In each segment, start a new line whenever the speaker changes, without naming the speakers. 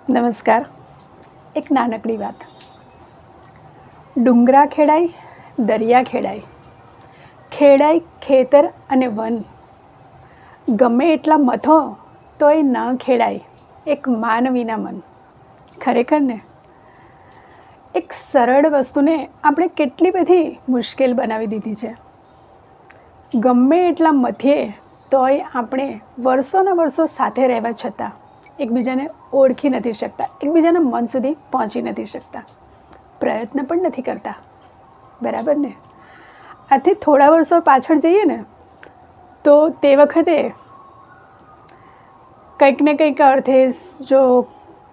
નમસ્કાર. એક નાનકડી વાત. ડુંગરા ખેડાય, દરિયા ખેડાય, ખેડાય ખેતર અને વન. ગમે એટલા મથો તોય ન ખેડાય એક માનવીના મન. ખરેખર ને, એક સરળ વસ્તુને આપણે કેટલી બધી મુશ્કેલ બનાવી દીધી છે. ગમે એટલા મથીએ તોય આપણે વર્ષોના વર્ષો સાથે રહેવા છતાં એકબીજાને ઓળખી નથી શકતા, એકબીજાના મન સુધી પહોંચી નથી શકતા, પ્રયત્ન પણ નથી કરતા. બરાબર ને? આથી થોડા વર્ષો પાછળ જઈએ ને તો તે વખતે કંઈક ને કંઈક અર્થે જો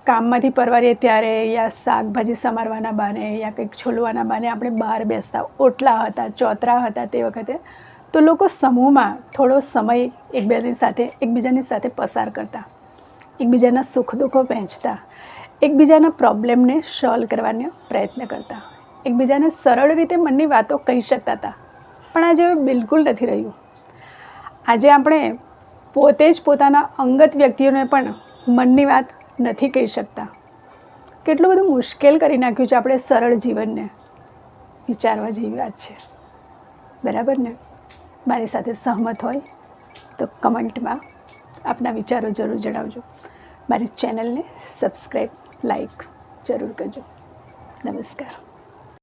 કામમાંથી પરવારીએ ત્યારે યા શાકભાજી સમારવાના બહાને યા કંઈક છોલવાના બહાને આપણે બહાર બેસતા, ઓટલા હતા, ચોતરા હતા તે વખતે, તો લોકો સમૂહમાં થોડો સમય એકબીજાની સાથે પસાર કરતા, એકબીજાના સુખ દુઃખો વહેંચતા, એકબીજાના પ્રોબ્લેમને સોલ્વ કરવાનો પ્રયત્ન કરતા, એકબીજાને સરળ રીતે મનની વાતો કહી શકતા હતા. પણ આજે બિલકુલ નથી રહ્યું. આજે આપણે પોતે જ પોતાના અંગત વ્યક્તિઓને પણ મનની વાત નથી કહી શકતા. કેટલું બધું મુશ્કેલ કરી નાખ્યું છે આપણે સરળ જીવનને. વિચારવા જેવી વાત છે. બરાબર ને? મારી સાથે સહમત હોય તો કમેન્ટમાં આપના વિચારો જરૂર જણાવજો. મારી ચેનલને સબસ્ક્રાઈબ, લાઈક જરૂર કરજો. નમસ્કાર.